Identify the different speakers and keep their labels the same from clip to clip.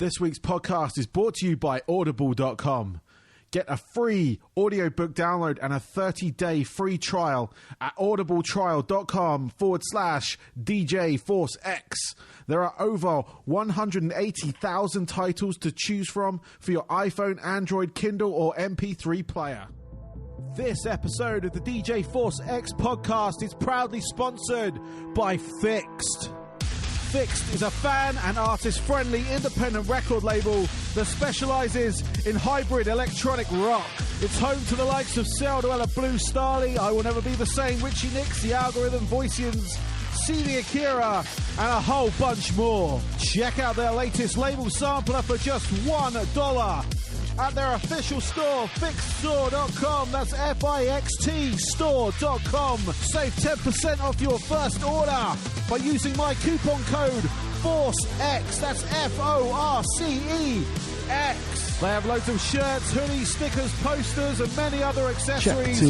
Speaker 1: This week's podcast is brought to you by Audible.com. Get a free audiobook download and a 30-day free trial at audibletrial.com/DJ Force X. There are over 180,000 titles to choose from for your iPhone, Android, Kindle, or MP3 player. This episode of the DJ Force X podcast is proudly sponsored by Fixed. Fixed is a fan and artist-friendly independent record label that specialises in hybrid electronic rock. It's home to the likes of Celduella, Blue Starly, I Will Never Be the Same, Richie Nix, The Algorithm, Voicians, CD Akira, and a whole bunch more. Check out their latest label sampler for just $1 at their official store, fixedstore.com. That's FIXT store.com. Save 10% off your first order by using my coupon code FORCEX. That's FORCEX. They have loads of shirts, hoodies, stickers, posters, and many other accessories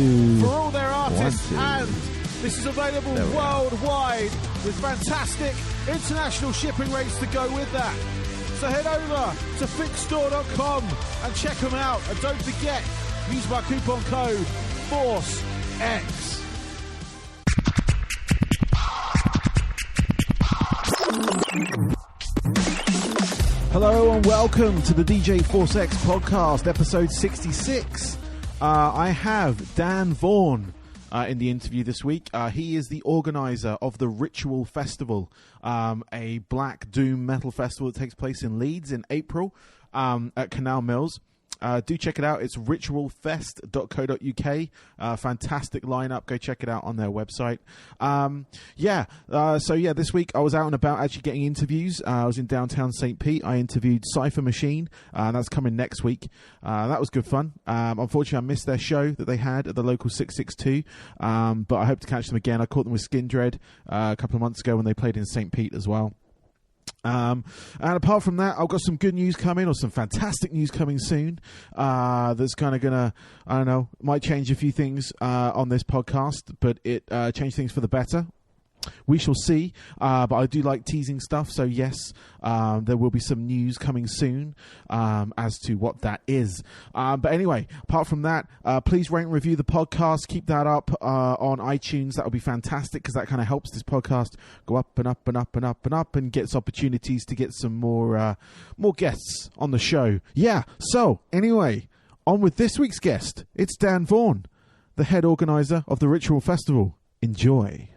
Speaker 1: for all their artists. And this is available worldwide with fantastic international shipping rates to go with that. So head over to fixedstore.com and check them out. And don't forget, use my coupon code FORCEX. Hello and welcome to the DJ Force X podcast, episode 66. I have Dan Vaughan in the interview this week. He is the organiser of the Ritual Festival, a black doom metal festival that takes place in Leeds in April at Canal Mills. Do check it out. It's ritualfest.co.uk. Fantastic lineup. Go check it out on their website. This week I was out and about actually getting interviews. I was in downtown St. Pete. I interviewed Cypher Machine. That's coming next week. That was good fun. Unfortunately, I missed their show that they had at the local 662, but I hope to catch them again. I caught them with Skin Dread a couple of months ago when they played in St. Pete as well. And apart from that, I've got some good news coming, or some fantastic news coming soon. That's kind of gonna, I don't know, might change a few things on this podcast, but it changed things for the better. We shall see, but I do like teasing stuff, so yes, there will be some news coming soon as to what that is. But anyway, apart from that, please rate and review the podcast. Keep that up on iTunes. That would be fantastic, because that kind of helps this podcast go up and up and up and up and up, and gets opportunities to get some more guests on the show. Yeah, so anyway, on with this week's guest. It's Dan Vaughan, the head organiser of the Ritual Festival. Enjoy.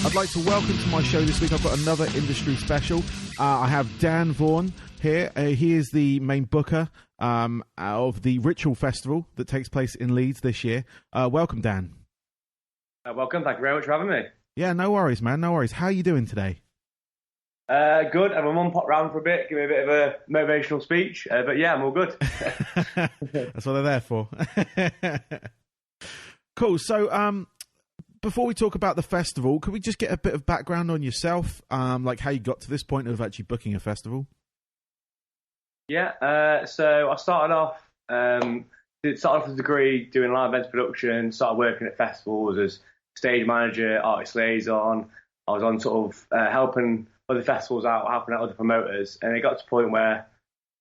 Speaker 1: I'd like to welcome to my show this week. I've got another industry special. I have Dan Vaughan here. He is the main booker of the Ritual Festival that takes place in Leeds this year. Welcome, Dan.
Speaker 2: Welcome. Thank you very much for having me.
Speaker 1: Yeah, no worries, man. No worries. How are you doing today?
Speaker 2: Good. And my mum popped round for a bit, give me a bit of a motivational speech. But yeah, I'm all good.
Speaker 1: That's what they're there for. Cool. So, before we talk about the festival, could we just get a bit of background on yourself, like how you got to this point of actually booking a festival?
Speaker 2: Yeah, so I started off with a degree doing live events production, started working at festivals as stage manager, artist liaison. I was on sort of helping other festivals out, helping out other promoters, and it got to the point where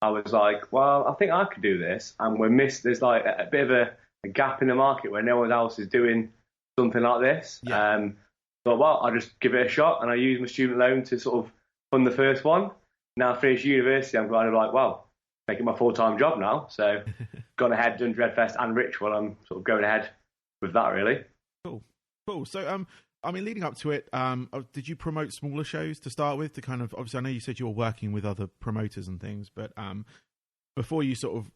Speaker 2: I was like, well, I think I could do this, and there's like a bit of a gap in the market where no one else is doing something like this. Yeah. But I'll just give it a shot, and I used my student loan to sort of fund the first one. Now I finished university, I'm kind of like, well, make it my full-time job now. So gone ahead, done Dreadfest and Ritual. I'm sort of going ahead with that, really.
Speaker 1: Cool. So, I mean, leading up to it, did you promote smaller shows to start with? To kind of, obviously, I know you said you were working with other promoters and things, but before you sort of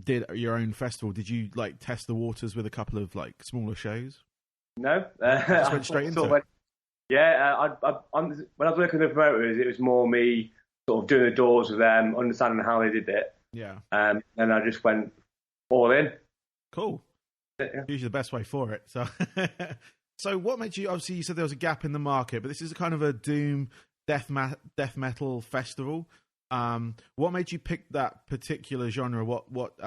Speaker 1: did your own festival, did you like test the waters with a couple of like smaller shows?
Speaker 2: No,
Speaker 1: just went straight into it.
Speaker 2: When I was working with the promoters, it was more me sort of doing the doors with them, understanding how they did it.
Speaker 1: Yeah.
Speaker 2: And I just went all in.
Speaker 1: Cool. Yeah. Usually the best way for it. So, so what made you? Obviously, you said there was a gap in the market, but this is a kind of a doom death metal festival. What made you pick that particular genre? What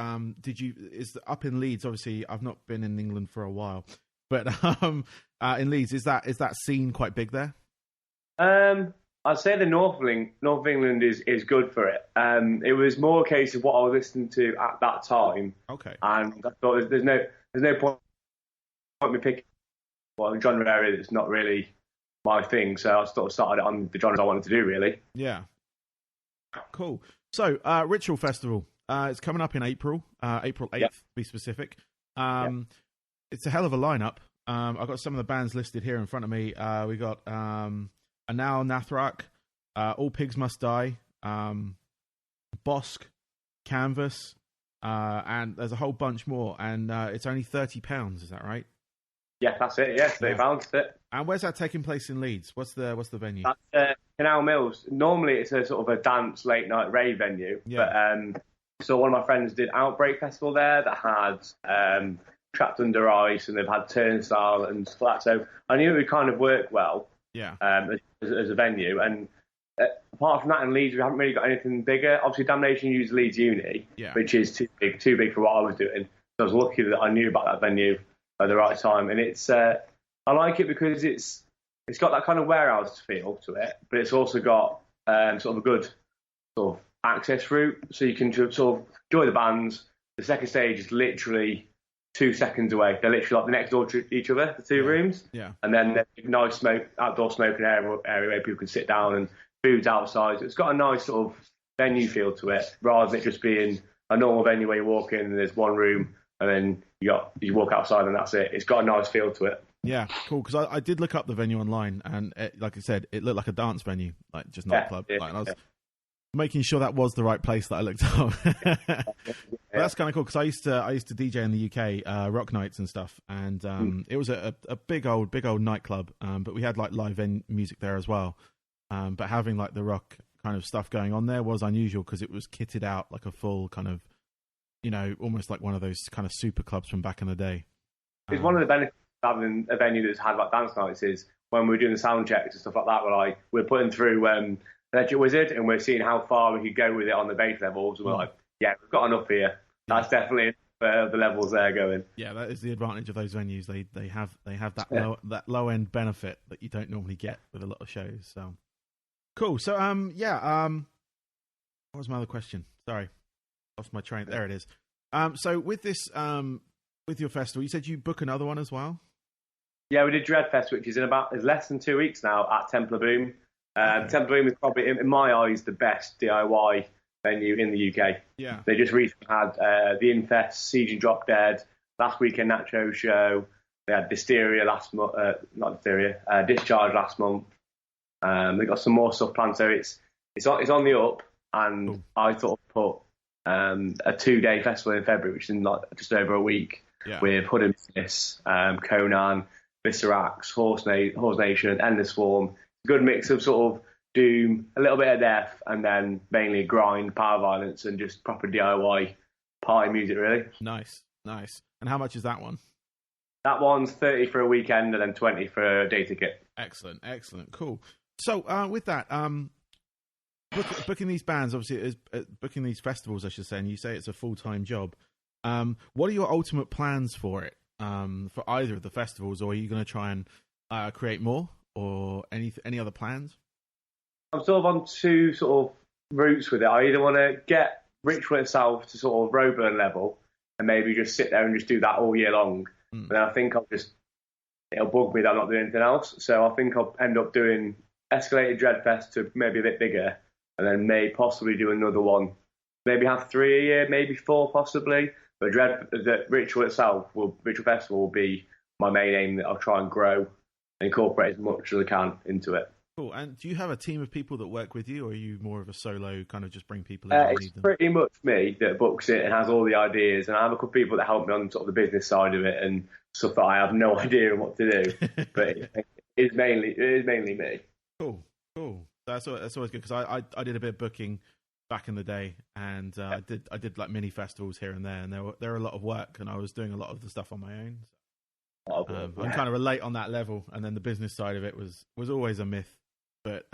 Speaker 1: did you is up in Leeds? Obviously, I've not been in England for a while, but in Leeds, is that scene quite big there?
Speaker 2: I'd say the North of England is good for it. It was more a case of what I was listening to at that time.
Speaker 1: Okay.
Speaker 2: And I thought there's no point me picking a genre area that's not really my thing. So I sort of started on the genres I wanted to do, really.
Speaker 1: Yeah. Cool. So, Ritual Festival. It's coming up in April 8th, to be specific. It's a hell of a lineup. I've got some of the bands listed here in front of me. We got Anal Nathrak, All Pigs Must Die, Bosk, Canvas, and there's a whole bunch more. And it's only £30. Is that right?
Speaker 2: Yeah, that's it. Yeah, £30. That's it.
Speaker 1: And where's that taking place in Leeds? What's the venue?
Speaker 2: That's Canal Mills. Normally, it's a sort of a dance late night rave venue.
Speaker 1: Yeah.
Speaker 2: But so one of my friends did Outbreak Festival there that had Trapped Under Ice, and they've had Turnstile and stuff like that. So I knew it would kind of work well.
Speaker 1: Yeah.
Speaker 2: As a venue, and apart from that, in Leeds we haven't really got anything bigger. Obviously, Damnation used Leeds Uni, which is too big for what I was doing. So I was lucky that I knew about that venue at the right time, and it's I like it because it's got that kind of warehouse feel to it, but it's also got sort of a good sort of access route, so you can sort of enjoy the bands. The second stage is literally 2 seconds away. They're literally like the next door to each other, the two rooms.
Speaker 1: Yeah.
Speaker 2: And then there's a nice outdoor smoking area where people can sit down, and food's outside. So it's got a nice sort of venue feel to it, rather than it just being a normal venue where you walk in and there's one room and then you walk outside and that's it. It's got a nice feel to it.
Speaker 1: Yeah, cool. Because I did look up the venue online, and like I said, it looked like a dance venue, like just nightclub.
Speaker 2: Yeah,
Speaker 1: and I was making sure that was the right place that I looked up. That's kind of cool because I used to DJ in the UK, rock nights and stuff, and it was a big old nightclub. But we had like live music there as well. But having like the rock kind of stuff going on there was unusual because it was kitted out like a full kind of, almost like one of those kind of super clubs from back in the day.
Speaker 2: It's one of the benefits of having a venue that's had like dance nights is when we're doing the sound checks and stuff like that. We're putting through Electric Wizard, and we're seeing how far we could go with it on the bass levels. And we're like, yeah, we've got enough here. That's definitely the levels they're going.
Speaker 1: Yeah, that is the advantage of those venues. They have that low end benefit that you don't normally get with a lot of shows. So cool. So what was my other question? Sorry, lost my train. There it is. So with this with your festival, you said you book another one as well.
Speaker 2: Yeah, we did Dreadfest, which is is less than 2 weeks now at Temple Boom. Temple Boom is probably, in my eyes, the best DIY venue in the UK.
Speaker 1: Yeah.
Speaker 2: They just recently had the Infest, Siege and Drop Dead, last weekend Nacho show. They had Discharge last month. They got some more stuff planned, so it's on the up. And cool. I thought I'd put a 2-day festival in February, which is in like just over a week, with Hood and Business, Conan, Viscerax, Horse Nation, Endless Swarm. Good mix of sort of doom, a little bit of death, and then mainly grind, power violence, and just proper DIY party music, really.
Speaker 1: Nice. And how much is that one?
Speaker 2: That one's 30 for a weekend and then 20 for a day ticket.
Speaker 1: Excellent. Cool. So with that, booking these bands, obviously, booking these festivals, I should say, and you say it's a full-time job. What are your ultimate plans for it? For either of the festivals, or are you going to try and create more? Or any other plans? I'm
Speaker 2: sort of on two sort of routes with it. I either want to get Ritual itself to sort of Roburn level and maybe just sit there and just do that all year long. But then I think it'll bug me that I'm not doing anything else. So I think I'll end up doing Escalated Dreadfest to maybe a bit bigger, and then may possibly do another one. Maybe have 3 a year, maybe 4 possibly. But the Ritual itself, Ritual Festival will be my main aim that I'll try and grow. Incorporate as much as I can into it.
Speaker 1: Cool. And do you have a team of people that work with you, or are you more of a solo kind of just bring people in?
Speaker 2: It's pretty much me that books it and has all the ideas, and I have a couple of people that help me on sort of the business side of it and stuff that I have no idea what to do. But it is mainly me.
Speaker 1: Cool. That's always good because I did a bit of booking back in the day, and I did like mini festivals here and there, and there were a lot of work, and I was doing a lot of the stuff on my own. I'm kind of relate on that level, and then the business side of it was always a myth, but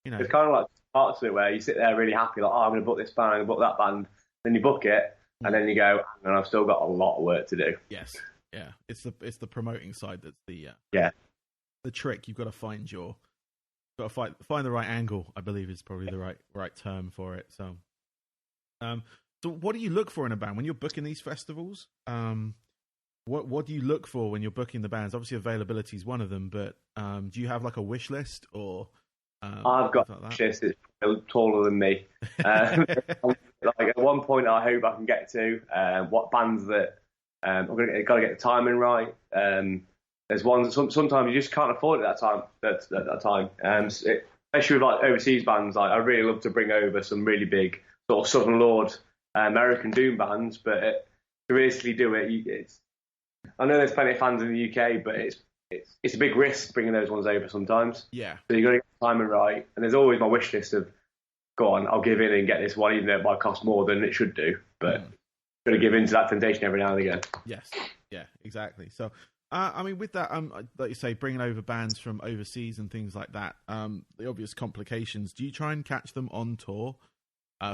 Speaker 1: You know,
Speaker 2: it's kind of like parts of it where you sit there really happy, like, oh, I'm going to book this band, I'm going to book that band. Then you book it, and then you go, and I've still got a lot of work to do.
Speaker 1: Yes, yeah. It's the promoting side that's the trick. You've got to find find the right angle. I believe is probably the right term for it. So, so what do you look for in a band when you're booking these festivals? What do you look for when you're booking the bands? Obviously, availability is one of them, but do you have like a wish list or?
Speaker 2: I've got a wish list that's taller than me. Like at one point, I hope I can get to what bands that I've got to get the timing right. There's ones that sometimes you just can't afford it at that time. Especially with like overseas bands, like I really love to bring over some really big sort of Southern Lord American doom bands, but to realistically do it, I know there's plenty of fans in the UK, but it's a big risk bringing those ones over sometimes.
Speaker 1: Yeah.
Speaker 2: So you've got to get the timing right. And there's always my wish list of, go on, I'll give in and get this one, even though it might cost more than it should do. But got to give in to that temptation every now and again.
Speaker 1: Yes. Yeah, exactly. So, I mean, with that, like you say, bringing over bands from overseas and things like that, the obvious complications, do you try and catch them on tour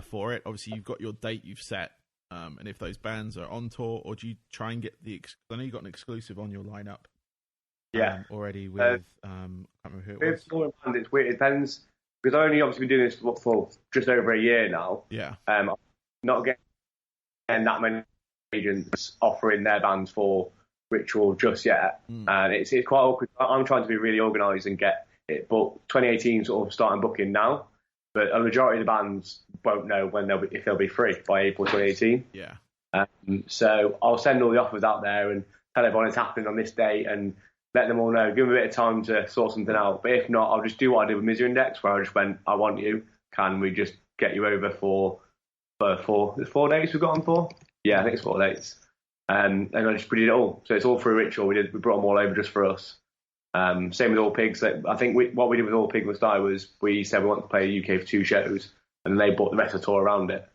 Speaker 1: for it? Obviously, you've got your date you've set. And if those bands are on tour, or do you try and get I know you got an exclusive on your lineup. Already with I can't remember who it was.
Speaker 2: Band, it's weird. It depends because I've only obviously been doing this for just over a year now.
Speaker 1: Yeah.
Speaker 2: I'm not getting that many agents offering their bands for Ritual just yet, and it's quite awkward. I'm trying to be really organised and get it booked. 2018 sort of starting booking now. But a majority of the bands won't know if they'll be free by April 2018.
Speaker 1: Yeah.
Speaker 2: So I'll send all the offers out there and tell everyone it's happening on this date and let them all know. Give them a bit of time to sort something out. But if not, I'll just do what I did with Misery Index, where I just went, I want you. Can we just get you over for 4 days we've got on for? Yeah, I think it's 4 days. And I just did it all. So it's all through Ritual. We brought them all over just for us. Same with All Pigs. I think what we did with All Pigs was we said we want to play the UK for 2 shows, and they bought the rest of the tour around it.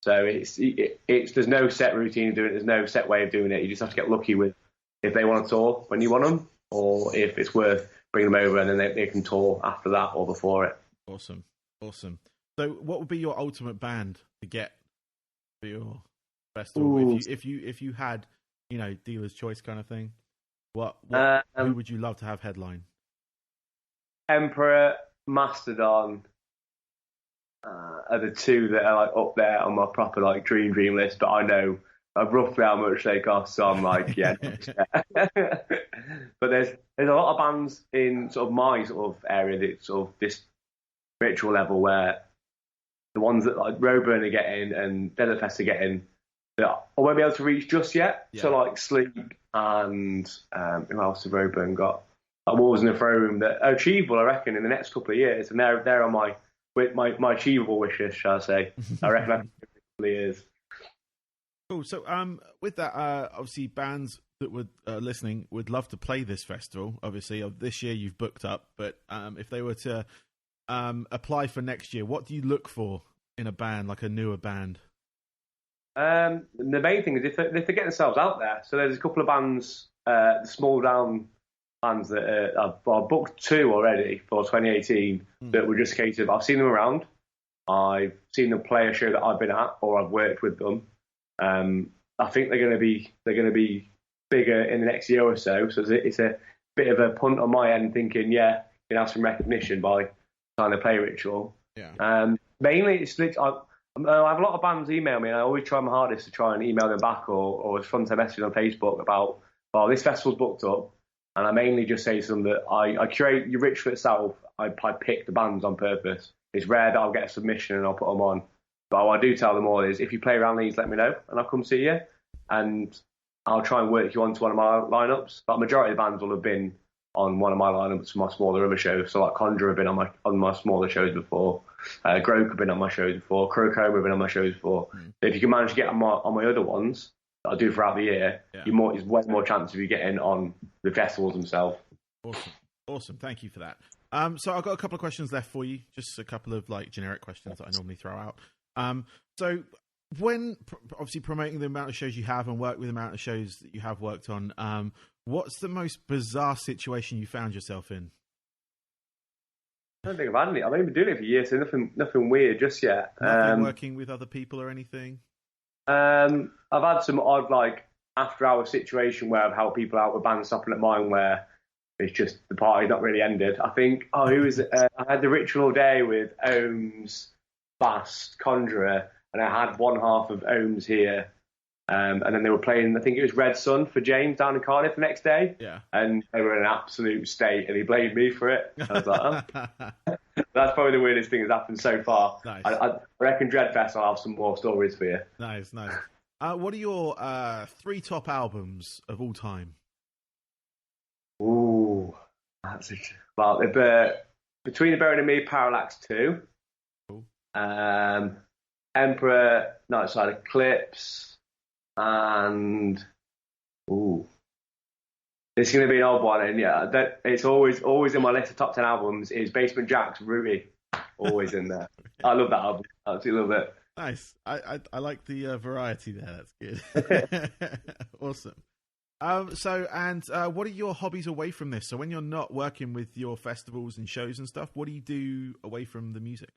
Speaker 2: So there's no set routine to do it. There's no set way of doing it. You just have to get lucky with if they want to tour when you want them, or if it's worth bringing them over and then they can tour after that or before it.
Speaker 1: Awesome. So, what would be your ultimate band to get for your festival? If you had, dealer's choice kind of thing. Who would you love to have headline?
Speaker 2: Emperor, Mastodon are the 2 that are like up there on my proper like dream list, but I know roughly how much they cost, so I'm like, yeah. But there's a lot of bands in sort of my sort of area that sort of this Ritual level where the ones that like Roburn are getting and Desert Fest are getting that I won't be able to reach just yet. Yeah. So like Sleep and who else have Roburn got? Like Wolves in the Throne Room that are achievable, I reckon, in the next couple of years, and they're on my achievable wish list, shall I say? I reckon after a couple of years.
Speaker 1: Cool. So with that, obviously bands that would listening would love to play this festival. Obviously, this year you've booked up, but if they were to apply for next year, what do you look for in a band, like a newer band?
Speaker 2: The main thing is if they get themselves out there. So there's a couple of bands, the small down bands that I've booked 2 already for 2018 that were just a case of I've seen them around, I've seen them play a show that I've been at or I've worked with them. I think they're going to be bigger in the next year or so. So it's a bit of a punt on my end, thinking you can have some recognition by trying to play Ritual.
Speaker 1: Yeah.
Speaker 2: Mainly it's I have a lot of bands email me, and I always try my hardest to try and email them back or front end message on Facebook about, this festival's booked up, and I mainly just say to them that I curate your Ritual itself. I pick the bands on purpose. It's rare that I'll get a submission and I'll put them on, but what I do tell them all is if you play around these, let me know, and I'll come see you, and I'll try and work you onto one of my lineups. But the majority of the bands will have been on one of my lineups for my smaller other shows. So like Conjure have been on my smaller shows before. Groke have been on my shows before. Crocoma have been on my shows before. If you can manage to get on my other ones that I do throughout the year, there's way more chance of you getting on the festivals themselves.
Speaker 1: Awesome. Thank you for that. So I've got a couple of questions left for you. Just a couple of like generic questions that I normally throw out. So when obviously promoting the amount of shows you have and work with the amount of shows that you have worked on, what's the most bizarre situation you found yourself in?
Speaker 2: I don't think I've had any. I've only been doing it for years, so nothing weird just yet.
Speaker 1: Nothing working with other people or anything?
Speaker 2: I've had some odd, like, after-hour situation where I've helped people out with bands stopping at mine where it's just the party's not really ended. I think, who was it? I had the Ritual all day with Ohms, Fast, Conjurer, and I had one half of Ohms here. And then they were playing, I think it was Red Sun for James down in Cardiff the next day.
Speaker 1: Yeah.
Speaker 2: And they were in an absolute state, and he blamed me for it. I was like, oh. That's probably the weirdest thing that's happened so far.
Speaker 1: Nice.
Speaker 2: I reckon Dreadfest, I'll have some more stories for you.
Speaker 1: Nice. What are your 3 top albums of all time?
Speaker 2: Ooh. Well, Between the Buried and Me, Parallax 2.
Speaker 1: Cool.
Speaker 2: Emperor, Night Side Eclipse. And it's going to be an odd one, and it's always in my list of top 10 albums. Is Basement Jaxx Ruby, always in there. I love that album. I absolutely love it.
Speaker 1: Nice. I like the variety there. That's good. Awesome. What are your hobbies away from this? So when you're not working with your festivals and shows and stuff, what do you do away from the music?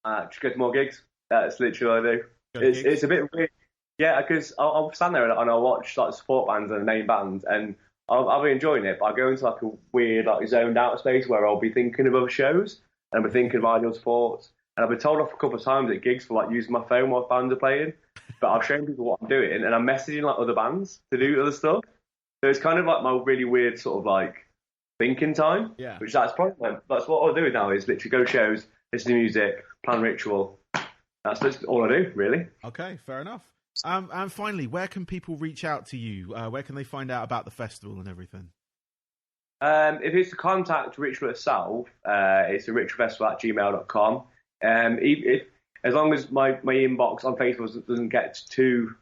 Speaker 2: Just go to more gigs. That's literally what I do. It's a bit weird. Yeah, because I'll stand there and I'll watch like support bands and name bands, and I'll be enjoying it. But I go into like a weird, like zoned out space where I'll be thinking of other shows and I'll be thinking of ideal sports. And I've been told off a couple of times at gigs for like using my phone while bands are playing. But I've shown people what I'm doing, and I'm messaging like other bands to do other stuff. So it's kind of like my really weird sort of like thinking time.
Speaker 1: Yeah.
Speaker 2: Which that's what I'll do now is literally go to shows, listen to music, plan Ritual. That's just all I do, really.
Speaker 1: Okay, fair enough. And finally, where can people reach out to you? Where can they find out about the festival and everything?
Speaker 2: If it's to contact Ritual itself, it's a ritualfestival@gmail.com. As long as my inbox on Facebook doesn't get too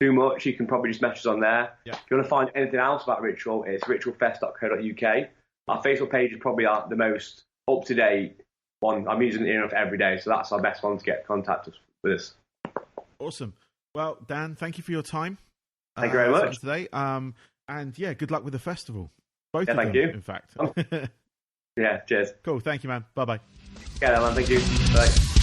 Speaker 2: much, you can probably just message on there.
Speaker 1: Yeah.
Speaker 2: If you want to find anything else about Ritual, it's ritualfest.co.uk. Our Facebook page is probably the most up-to-date one. I'm using it enough every day, so that's our best one to get contact with us.
Speaker 1: Awesome. Well, Dan, thank you for your time.
Speaker 2: Thank you very much.
Speaker 1: Today. And yeah, good luck with the festival. Both of
Speaker 2: thank
Speaker 1: them,
Speaker 2: you.
Speaker 1: in fact.
Speaker 2: Yeah, cheers.
Speaker 1: Cool. Thank you, man. Bye-bye.
Speaker 2: Yeah, man. Thank you. Bye.